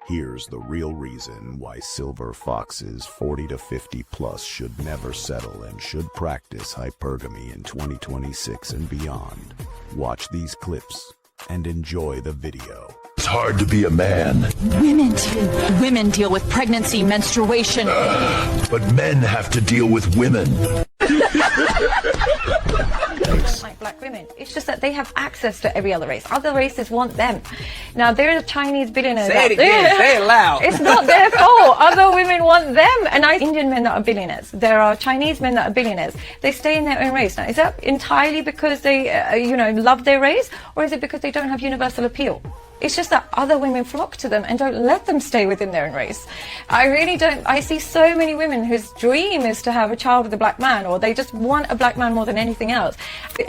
Here's the real reason why silver foxes 40 to 50 plus should never settle and should practice hypergamy in 2026 and beyond. Watch these clips and enjoy the video. It's hard to be a man. Women too. Women deal with pregnancy, menstruation. But men have to deal with women. Like black women. It's just that they have access to every other race. Other races want them. Now, there are Chinese billionaires Say it out there. again, say it loud. It's not their fault. Other women want them. And Indian men that are billionaires. There are Chinese men that are billionaires. They stay in their own race. Now, is that entirely because they, love their race? Or is it because they don't have universal appeal? It's just that other women flock to them and don't let them stay within their own race. I really don't. I see so many women whose dream is to have a child with a black man, or they just want a black man more than anything else.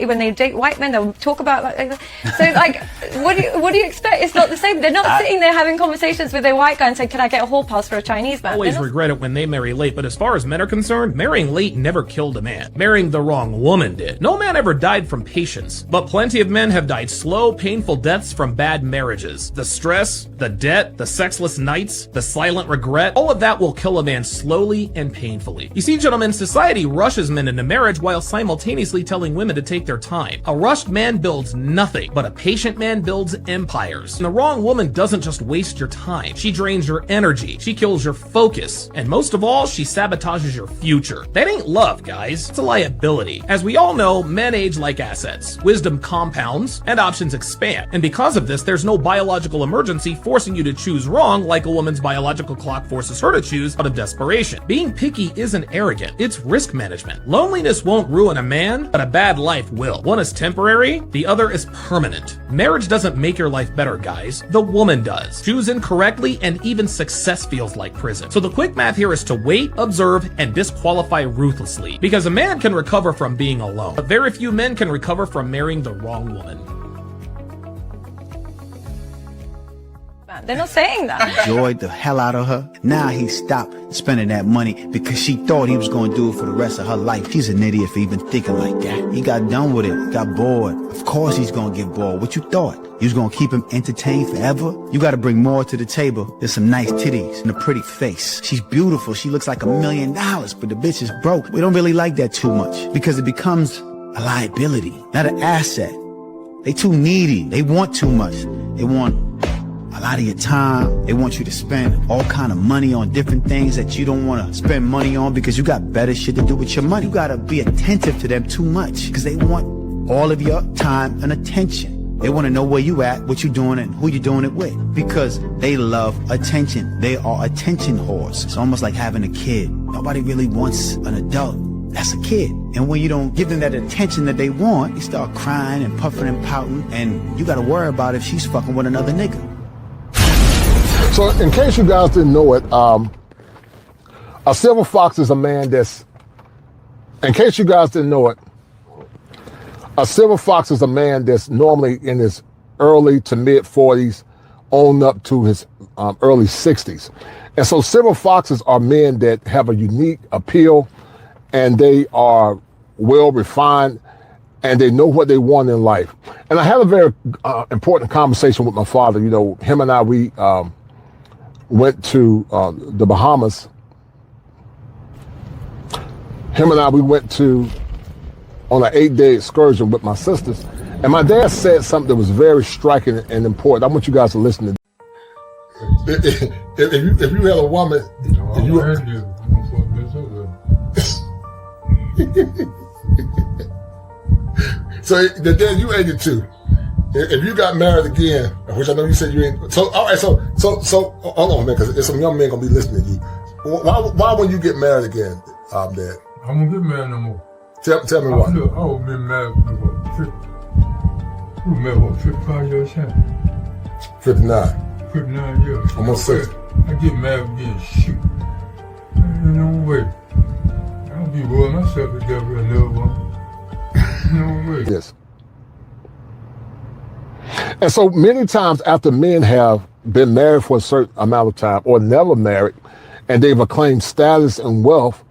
When they date white men, they'll talk about so like, what do you expect? It's not the same. They're not sitting there having conversations with their white guy and saying, "Can I get a hall pass for a Chinese man?" Always regret it when they marry late, but as far as men are concerned, marrying late never killed a man. Marrying the wrong woman did. No man ever died from patience, but plenty of men have died slow, painful deaths from bad marriages. The stress, the debt, the sexless nights, the silent regret, all of that will kill a man slowly and painfully. You see, gentlemen, society rushes men into marriage while simultaneously telling women to take their time. A rushed man builds nothing, but a patient man builds empires. And the wrong woman doesn't just waste your time. She drains your energy. She kills your focus. And most of all, she sabotages your future. That ain't love, guys. It's a liability. As we all know, men age like assets. Wisdom compounds and options expand. And because of this, there's no biological emergency forcing you to choose wrong like a woman's biological clock forces her to choose out of desperation. Being picky isn't arrogant, it's risk management. Loneliness won't ruin a man, but a bad life will. One is temporary, the other is permanent. Marriage doesn't make your life better, guys. The woman does. Choose incorrectly and even success feels like prison. So the quick math here is to wait, observe, and disqualify ruthlessly. Because a man can recover from being alone, but very few men can recover from marrying the wrong woman. They're not saying that. Enjoyed the hell out of her. Now he stopped spending that money because she thought he was going to do it for the rest of her life. She's an idiot for even thinking like that. He got done with it, got bored. Of course he's going to get bored. What you thought? You was going to keep him entertained forever? You got to bring more to the table. There's some nice titties and a pretty face. She's beautiful. She looks like $1 million, but the bitch is broke. We don't really like that too much because it becomes a liability, not an asset. They too needy. They want too much. They want a lot of your time. They want you to spend all kind of money on different things that you don't want to spend money on because you got better shit to do with your money. You got to be attentive to them too much because they want all of your time and attention. They want to know where you at, what you doing, and who you doing it with because they love attention. They are attention whores. It's almost like having a kid. Nobody really wants an adult. That's a kid. And when you don't give them that attention that they want, they start crying and puffing and pouting, and you got to worry about if she's fucking with another nigga. So in case you guys didn't know it, a silver fox is a man that's, in case you guys didn't know it, a silver fox is a man that's normally in his early to mid 40s on up to his early 60s. And so silver foxes are men that have a unique appeal and they are well refined and they know what they want in life. And I had a very important conversation with my father. You know, him and I, we went to the Bahamas. Him and I, we went on an 8-day excursion with my sisters. And my dad said something that was very striking and important. I want you guys to listen to this. If you had a woman, if you so the day you 82. If you got married again, which I know you said you ain't, so all right, so hold on, man, because there's some young men gonna be listening to you. Why when you get married again, Dad? I won't get married no more. Tell me why. Look, I was been married for 55 years now. 59. 59 years. Almost 60. I get married again, shoot. Ain't no way. I'll be rolling myself to death with another one. No way. Yes. And so many times after men have been married for a certain amount of time or never married, and they've acclaimed status and wealth,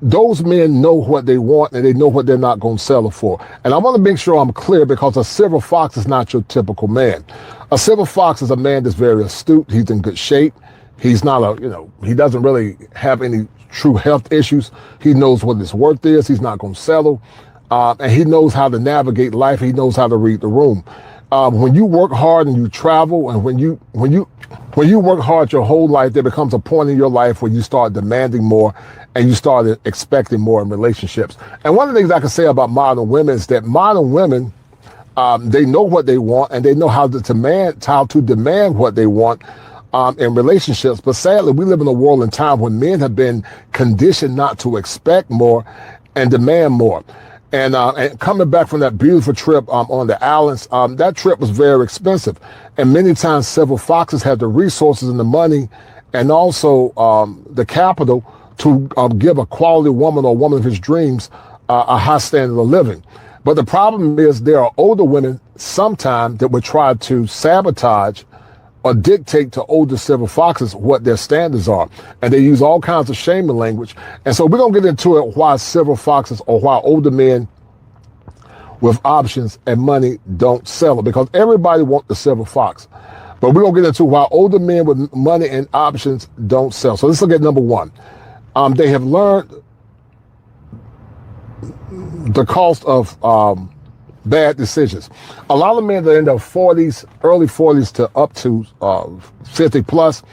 those men know what they want and they know what they're not going to settle for. And I want to make sure I'm clear, because a silver fox is not your typical man. A silver fox is a man that's very astute. He's in good shape. He's not he doesn't really have any true health issues. He knows what his worth is. He's not going to settle. And he knows how to navigate life. He knows how to read the room. When you work hard and you travel, and when you work hard your whole life, there becomes a point in your life where you start demanding more and you start expecting more in relationships. And one of the things I can say about modern women is that modern women, they know what they want and they know how to demand what they want in relationships. But sadly, we live in a world and time when men have been conditioned not to expect more and demand more. And coming back from that beautiful trip on the islands, that trip was very expensive. And many times several foxes had the resources and the money and also the capital to give a quality woman or woman of his dreams a high standard of living. But the problem is there are older women sometimes that would try to sabotage or dictate to older silver foxes what their standards are. And they use all kinds of shaming language. And so we're going to get into it, why silver foxes or why older men with options and money don't settle, because everybody wants the silver fox. But we're going to get into why older men with money and options don't settle. So let's look at number one. They have learned the cost of bad decisions. A lot of men that are in their 40s, early 40s to up to 50 plus,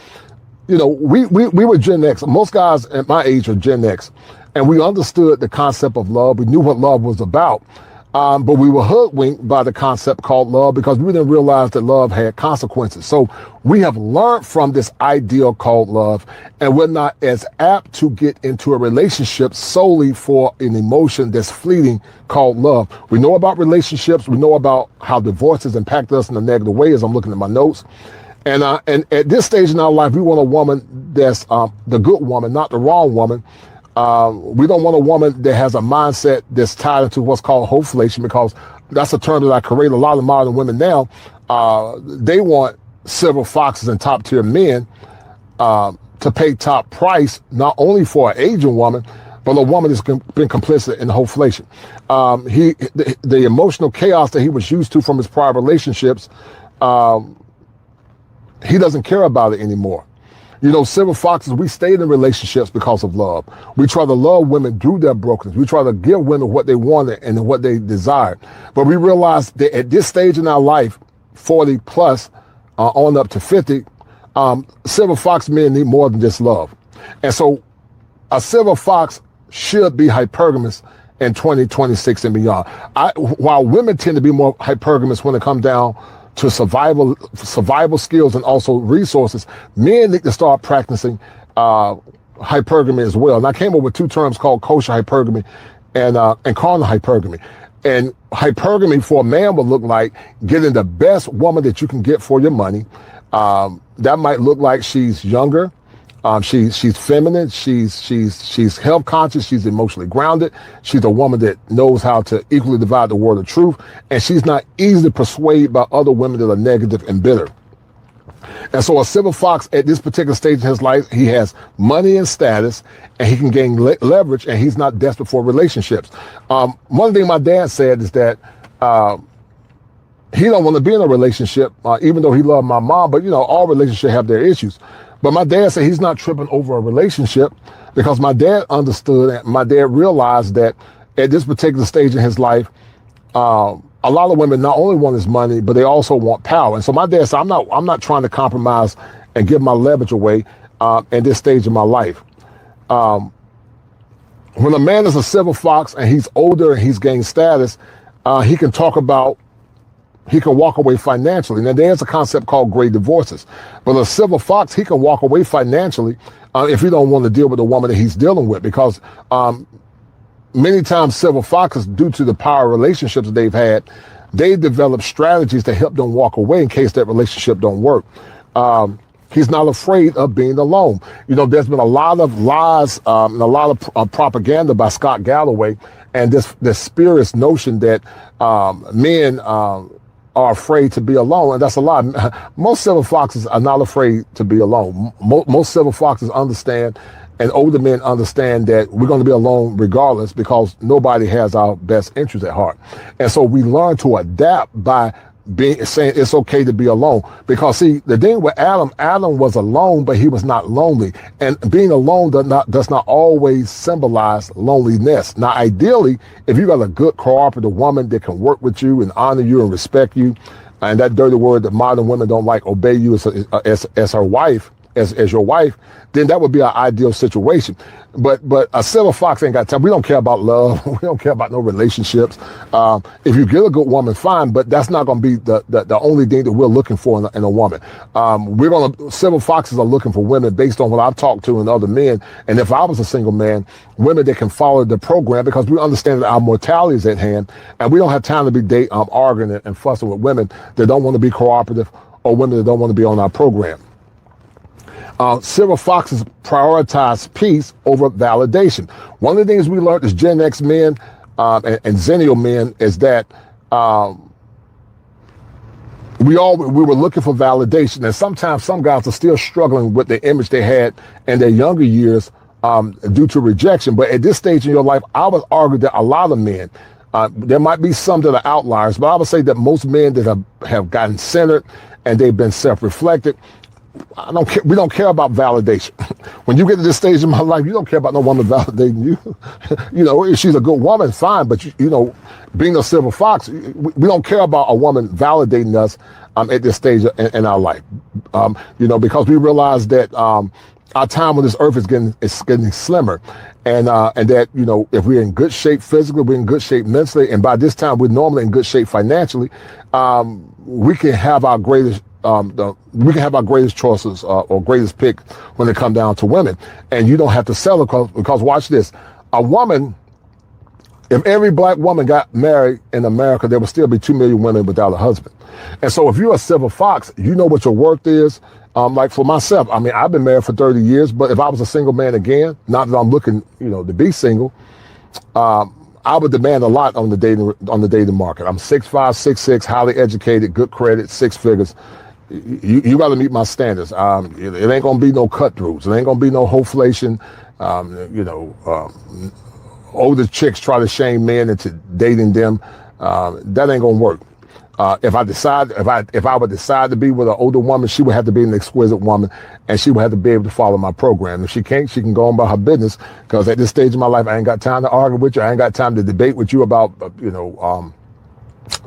we were Gen X. Most guys at my age are Gen X, and we understood the concept of love. We knew what love was about. But we were hoodwinked by the concept called love because we didn't realize that love had consequences. So we have learned from this ideal called love, and we're not as apt to get into a relationship solely for an emotion that's fleeting called love. We know about relationships. We know about how divorces impact us in a negative way, as I'm looking at my notes. And at this stage in our life, we want a woman that's the good woman, not the wrong woman. We don't want a woman that has a mindset that's tied into what's called hopeflation, because that's a term that I create. A lot of modern women now, they want silver foxes and top tier men to pay top price, not only for an aging woman, but a woman that's been complicit in hopeflation. The emotional chaos that he was used to from his prior relationships, he doesn't care about it anymore. Silver foxes, we stayed in relationships because of love. We try to love women through their brokenness. We try to give women what they wanted and what they desired. But we realized that at this stage in our life, 40 plus, on up to 50, silver fox men need more than just love. And so a silver fox should be hypergamous in 2026 and beyond. While women tend to be more hypergamous when it comes down to survival skills and also resources, men need to start practicing hypergamy as well. And I came up with two terms called kosher hypergamy and carnal hypergamy. And hypergamy for a man would look like getting the best woman that you can get for your money. That might look like she's younger. She's feminine. She's health conscious. She's emotionally grounded. She's a woman that knows how to equally divide the word of truth. And she's not easily persuaded by other women that are negative and bitter. And so a silver fox at this particular stage in his life, he has money and status, and he can gain leverage, and he's not desperate for relationships. One thing my dad said is that he don't want to be in a relationship, even though he loved my mom. But, all relationships have their issues. But my dad said he's not tripping over a relationship because my dad understood and my dad realized that at this particular stage in his life, a lot of women not only want his money, but they also want power. And so my dad said, I'm not trying to compromise and give my leverage away at this stage of my life. When a man is a silver fox and he's older and he's gained status, he can walk away financially. Now, there's a concept called gray divorces. But a silver fox, he can walk away financially if he don't want to deal with the woman that he's dealing with, because many times silver foxes, due to the power relationships that they've had, they develop strategies to help them walk away in case that relationship don't work. He's not afraid of being alone. There's been a lot of lies and a lot of propaganda by Scott Galloway, and this spurious notion that men are afraid to be alone, and that's a lie. Most silver foxes are not afraid to be alone. Most silver foxes understand and older men understand that we're going to be alone regardless because nobody has our best interest at heart. And so we learn to adapt by saying it's okay to be alone. Because see, the thing with Adam was alone, but he was not lonely. And being alone does not always symbolize loneliness. Now, ideally, if you got a good cooperative woman that can work with you and honor you and respect you, and that dirty word that modern women don't like, obey you as her wife, as your wife, then that would be our ideal situation. But a silver fox ain't got time. We don't care about love. We don't care about no relationships. If you get a good woman, fine, but that's not going to be the only thing that we're looking for in a woman. Silver foxes are looking for women based on what I've talked to and other men. And if I was a single man, women that can follow the program, because we understand that our mortality is at hand, and we don't have time to be arguing and fussing with women that don't want to be cooperative or women that don't want to be on our program. Silver foxes prioritize peace over validation. One of the things we learned as Gen X men and Zennial men is that we were looking for validation, and sometimes some guys are still struggling with the image they had in their younger years due to rejection. But at this stage in your life, I would argue that a lot of men, there might be some that are outliers, but I would say that most men that have gotten centered and they've been self-reflected, we don't care about validation. When you get to this stage in my life, you don't care about no woman validating you. You know, if she's a good woman, fine. But you know, being a silver fox, we don't care about a woman validating us at this stage in our life. You know, because we realize that our time on this earth is getting slimmer, and that, you know, if we're in good shape physically, we're in good shape mentally, and by this time we're normally in good shape financially, we can have our greatest choices or greatest pick when it comes down to women. And you don't have to sell it because watch this. A woman, if every black woman got married in America, there would still be 2 million women without a husband. And so if you're a silver fox, you know what your worth is. Like for myself, I mean, I've been married for 30 years, but if I was a single man again, not that I'm looking, you know, to be single, I would demand a lot on the dating market. I'm 6'5", 6'6", highly educated, good credit, 6 figures. You got to meet my standards. It ain't gonna be no cut-throughs. It ain't gonna be no hoflation. Older chicks try to shame men into dating them. That ain't gonna work. If I would decide to be with an older woman, she would have to be an exquisite woman, and she would have to be able to follow my program. If she can't, she can go on about her business. Because at this stage of my life, I ain't got time to argue with you. I ain't got time to debate with you about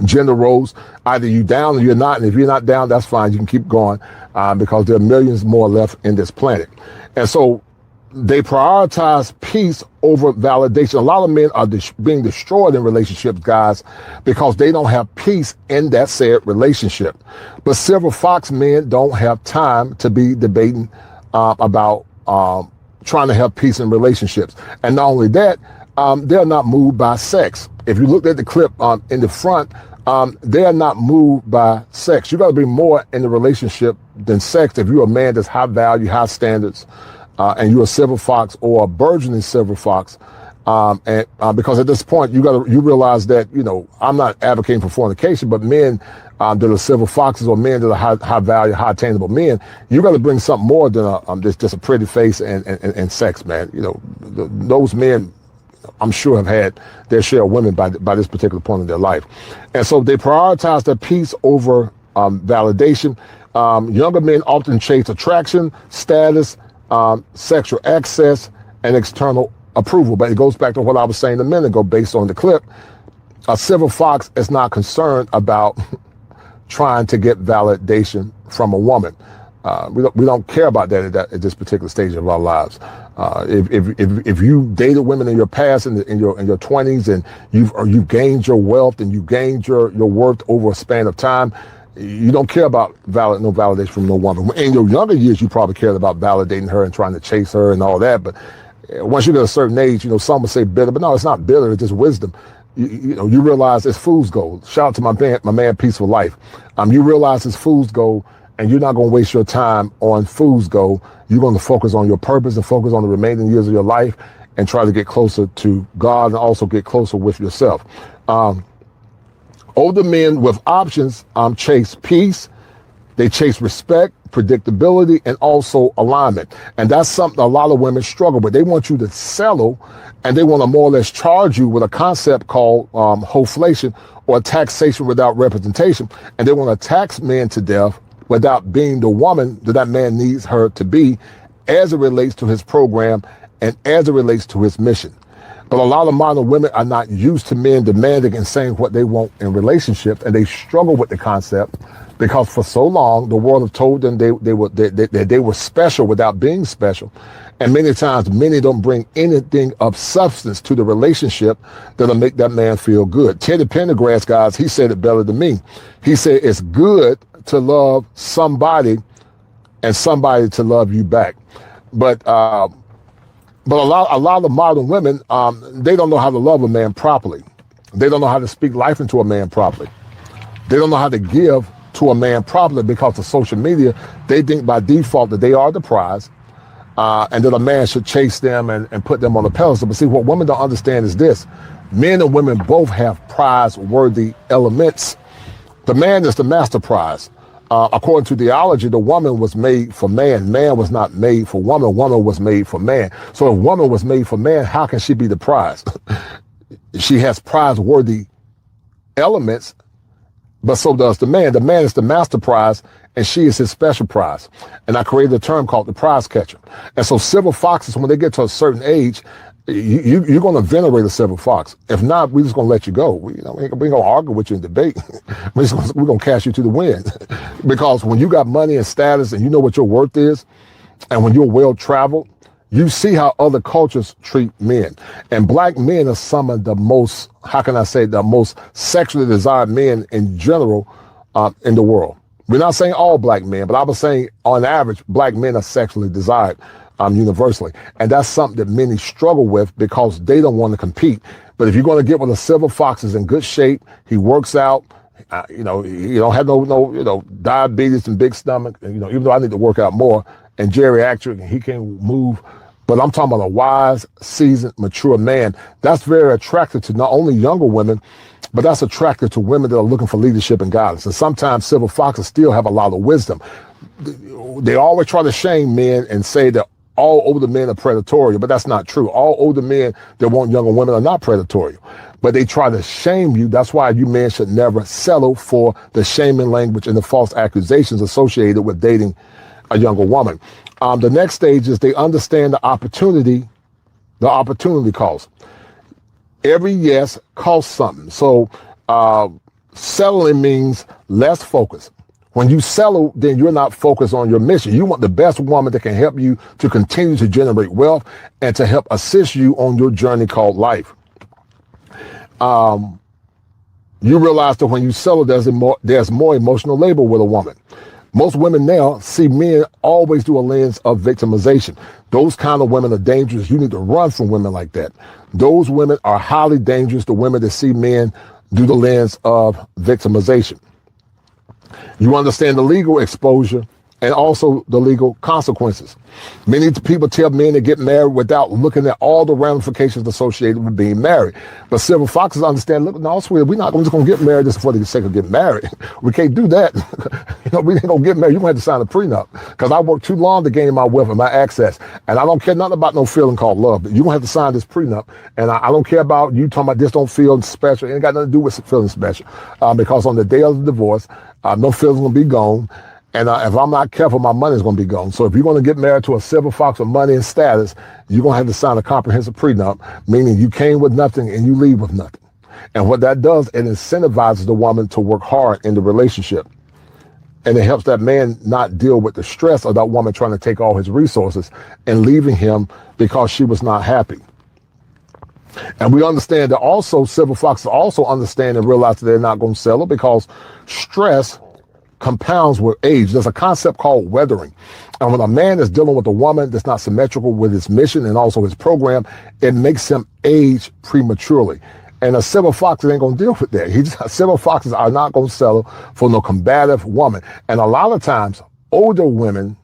gender roles. Either you down or you're not, and if you're not down, that's fine. You can keep going because there are millions more left in this planet. And so they prioritize peace over validation. A lot of men are being destroyed in relationships, guys, because they don't have peace in that said relationship. But silver fox men don't have time to be debating about trying to have peace in relationships. And not only that, they're not moved by sex. If you looked at the clip in the front, they are not moved by sex. You got to be more in the relationship than sex if you're a man that's high value, high standards, and you're a silver fox or a burgeoning silver fox. Because at this point, you realize that, you know, I'm not advocating for fornication, but men that are silver foxes or men that are high value, high attainable men, you got to bring something more than just a pretty face and sex, man. You know, those men, I'm sure, have had their share of women by this particular point in their life. And so they prioritize their peace over validation. Younger men often chase attraction, status, sexual access, and external approval. But it goes back to what I was saying a minute ago based on the clip. A silver fox is not concerned about trying to get validation from a woman. We don't care about that at this particular stage of our lives. If you dated women in your past in your 20s and you've gained your wealth and you gained your worth over a span of time, you don't care about no validation from no woman. In your younger years, you probably cared about validating her and trying to chase her and all that. But once you get a certain age, you know, some would say bitter, but no, it's not bitter. It's just wisdom. You realize it's fool's gold. Shout out to my man, Peaceful Life. You realize it's fool's gold, and you're not going to waste your time on fool's gold. You're going to focus on your purpose and focus on the remaining years of your life and try to get closer to God and also get closer with yourself. Older men with options chase peace, They chase respect, predictability, and also alignment. And that's something a lot of women struggle with. They want you to settle, and they want to more or less charge you with a concept called hoflation, or taxation without representation. And they want to tax men to death without being the woman that man needs her to be, as it relates to his program and as it relates to his mission. But a lot of modern women are not used to men demanding and saying what they want in relationships, and they struggle with the concept because for so long the world have told them they were special without being special. And many times, many don't bring anything of substance to the relationship that'll make that man feel good. Teddy Pendergrass, guys, he said it better than me. He said it's good to love somebody and somebody to love you back. But a lot of modern women, they don't know how to love a man properly. They don't know how to speak life into a man properly. They don't know how to give to a man properly because of social media. They think by default that they are the prize. And that a man should chase them and put them on a pedestal. But see, what women don't understand is this. Men and women both have prize-worthy elements. The man is the master prize. According to theology, the woman was made for man. Man was not made for woman. Woman was made for man. So if woman was made for man, how can she be the prize? She has prize-worthy elements, but so does the man. The man is the master prize, and she is his special prize. And I created a term called the prize catcher. And so silver foxes, when they get to a certain age, you're going to venerate a silver fox. If not, we're just going to let you go. We ain't going to argue with you in debate. We're going to cast you to the wind. Because when you got money and status and you know what your worth is, and when you're well-traveled, you see how other cultures treat men. And black men are some of the most, the most sexually desired men in general in the world. We're not saying all black men, but I was saying on average, black men are sexually desired universally. And that's something that many struggle with because they don't want to compete. But if you're going to get with a silver fox is in good shape, he works out, he don't have no diabetes and big stomach, even though I need to work out more, and geriatric, and he can move. But I'm talking about a wise, seasoned, mature man. That's very attractive to not only younger women, but that's attractive to women that are looking for leadership and guidance. And sometimes silver foxes still have a lot of wisdom. They always try to shame men and say that all older men are predatory, but that's not true. All older men that want younger women are not predatory, but they try to shame you. That's why you men should never settle for the shaming language and the false accusations associated with dating a younger woman. The next stage is they understand the opportunity cost. Every yes costs something. So settling means less focus. When you settle, then you're not focused on your mission. You want the best woman that can help you to continue to generate wealth and to help assist you on your journey called life. You realize that when you settle, there's more emotional labor with a woman. Most women now see men always through a lens of victimization. Those kind of women are dangerous. You need to run from women like that. Those women are highly dangerous to women that see men through the lens of victimization. You understand the legal exposure and also the legal consequences. Many people tell men to get married without looking at all the ramifications associated with being married. But silver foxes understand, look, no, sweetie, we're not just going to get married just for the sake of getting married. We can't do that. We ain't going to get married. You're going to have to sign a prenup because I worked too long to gain my wealth and my access. And I don't care nothing about no feeling called love, but you're going to have to sign this prenup. And I don't care about you talking about this don't feel special. It ain't got nothing to do with feeling special because on the day of the divorce, no feelings going to be gone. And if I'm not careful, my money's going to be gone. So if you're going to get married to a silver fox with money and status, you're going to have to sign a comprehensive prenup, meaning you came with nothing and you leave with nothing. And what that does, it incentivizes the woman to work hard in the relationship. And it helps that man not deal with the stress of that woman trying to take all his resources and leaving him because she was not happy. And we understand that also silver foxes also understand and realize that they're not going to settle because stress compounds with age. There's a concept called weathering. And when a man is dealing with a woman that's not symmetrical with his mission and also his program, it makes him age prematurely. And a silver fox ain't going to deal with that. Silver foxes are not going to settle for no combative woman. And a lot of times, older women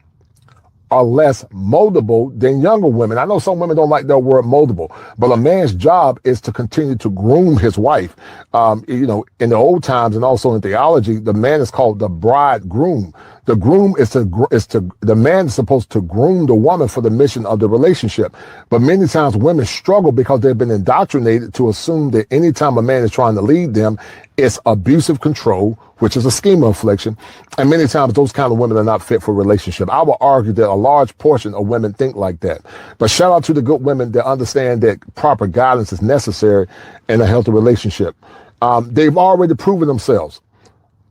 are less moldable than younger women. I know some women don't like that word moldable, but a man's job is to continue to groom his wife. In the old times and also in theology, the man is called the bridegroom. The groom the man is supposed to groom the woman for the mission of the relationship. But many times women struggle because they've been indoctrinated to assume that anytime a man is trying to lead them, it's abusive control, which is a schema affliction. And many times those kind of women are not fit for relationship. I would argue that a large portion of women think like that. But shout out to the good women that understand that proper guidance is necessary in a healthy relationship. They've already proven themselves.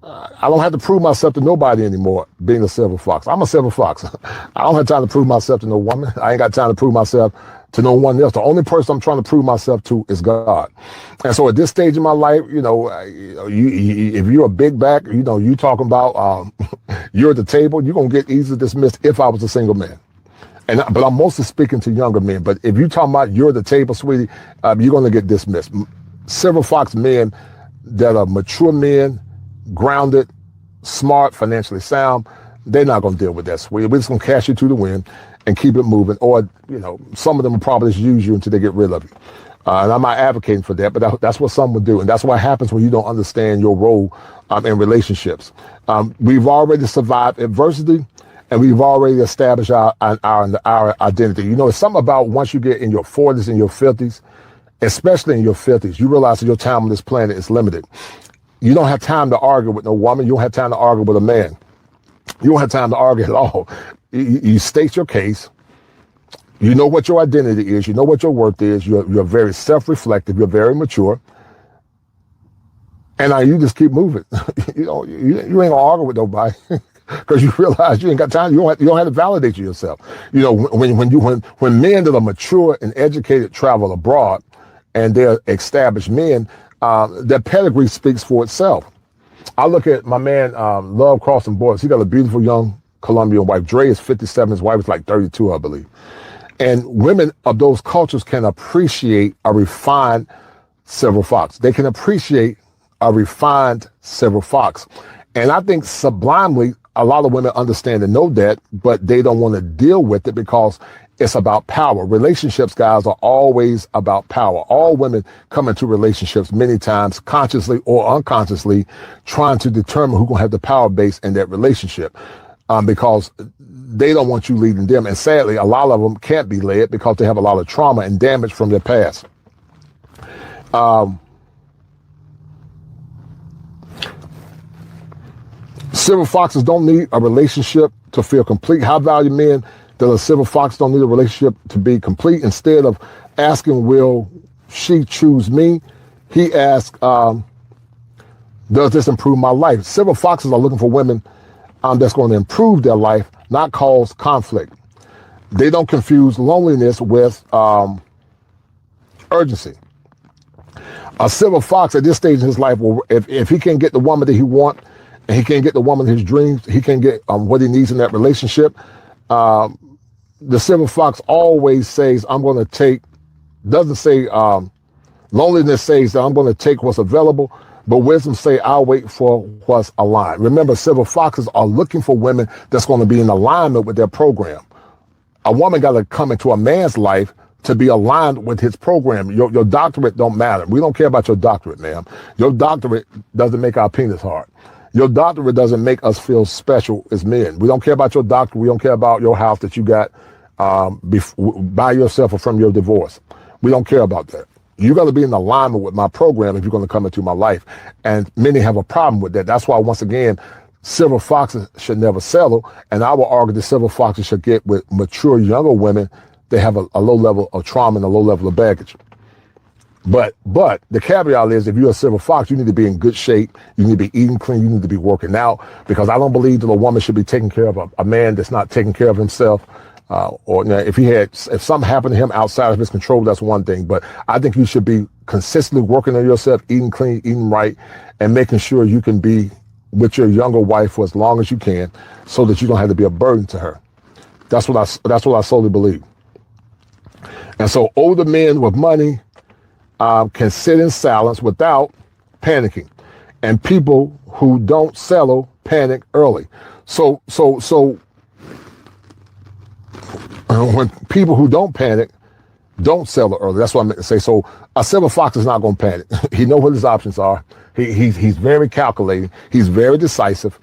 I don't have to prove myself to nobody anymore being a silver fox. I'm a silver fox. I don't have time to prove myself to no woman. I ain't got time to prove myself to no one else. The only person I'm trying to prove myself to is God. And so at this stage in my life, if you're a big back, you talking about you're at the table, you're going to get easily dismissed if I was a single man. But I'm mostly speaking to younger men. But if you're talking about you're at the table, sweetie, you're going to get dismissed. Silver fox men that are mature men, grounded, smart, financially sound, they're not going to deal with that, sweetie. We're just going to cash you to the wind and keep it moving. Or, some of them will probably just use you until they get rid of you. And I'm not advocating for that, but that's what some will do. And that's what happens when you don't understand your role in relationships. We've already survived adversity, and we've already established our identity. It's something about once you get in your 40s and your 50s, especially in your 50s, you realize that your time on this planet is limited. You don't have time to argue with no woman. You don't have time to argue with a man. You don't have time to argue at all. You state your case. You know what your identity is. You know what your worth is. You're very self-reflective. You're very mature. And now you just keep moving. You ain't gonna argue with nobody because you realize you ain't got time. You don't have to validate yourself. When men that are mature and educated travel abroad and they're established men, their pedigree speaks for itself. I look at my man, Love Crossing Borders. He got a beautiful young Colombian wife. Dre is 57. His wife is like 32, I believe. And women of those cultures can appreciate a refined silver fox. They can appreciate a refined silver fox. And I think sublimely, a lot of women understand and know that, but they don't want to deal with it because it's about power. Relationships, guys, are always about power. All women come into relationships many times, consciously or unconsciously, trying to determine who's going to have the power base in that relationship, because they don't want you leading them. And sadly, a lot of them can't be led because they have a lot of trauma and damage from their past. Silver foxes don't need a relationship to feel complete. High value men that are silver fox don't need a relationship to be complete. Instead of asking, will she choose me? He asks, does this improve my life? Silver foxes are looking for women that's going to improve their life, not cause conflict. They don't confuse loneliness with urgency. A silver fox at this stage in his life, if he can't get the woman that he wants, and he can't get the woman of his dreams, he can't get what he needs in that relationship, the silver fox always says, I'm going to take, doesn't say, loneliness says that I'm going to take what's available, but wisdom say I'll wait for what's aligned. Remember, silver foxes are looking for women that's going to be in alignment with their program. A woman got to come into a man's life to be aligned with his program. Your doctorate don't matter. We don't care about your doctorate, ma'am. Your doctorate doesn't make our penis hard. Your doctorate doesn't make us feel special as men. We don't care about your doctorate. We don't care about your house that you got by yourself or from your divorce. We don't care about that. You got to be in alignment with my program if you're going to come into my life. And many have a problem with that. That's why, once again, silver foxes should never settle. And I will argue that silver foxes should get with mature younger women that have a low level of trauma and a low level of baggage. But the caveat is, if you're a silver fox, you need to be in good shape. You need to be eating clean. You need to be working out, because I don't believe that a woman should be taking care of a man that's not taking care of himself. If something happened to him outside of his control, that's one thing. But I think you should be consistently working on yourself, eating clean, eating right, and making sure you can be with your younger wife for as long as you can, so that you don't have to be a burden to her. That's what I solely believe. And so older men with money can sit in silence without panicking, and people who don't settle panic early. So when people who don't panic don't sell it early. That's what I meant to say. So a silver fox is not going to panic. He knows what his options are. He's very calculating. He's very decisive.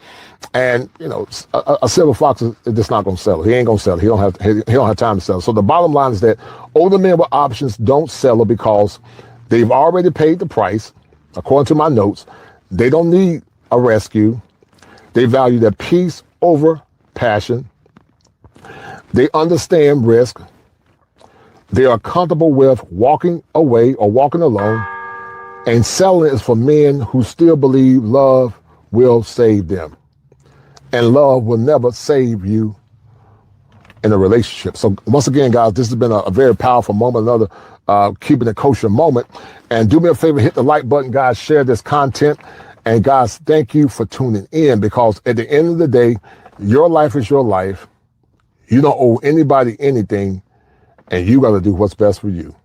And, you know, a silver fox is just not going to sell it. He ain't going to sell it. He don't have time to sell it. So the bottom line is that older men with options don't sell it because they've already paid the price. According to my notes, they don't need a rescue. They value their peace over passion. They understand risk. They are comfortable with walking away or walking alone. And selling is for men who still believe love will save them. And love will never save you in a relationship. So once again, guys, this has been a very powerful moment, another keeping it kosher moment. And do me a favor, hit the like button, guys, share this content. And guys, thank you for tuning in, because at the end of the day, your life is your life. You don't owe anybody anything, and you got to do what's best for you.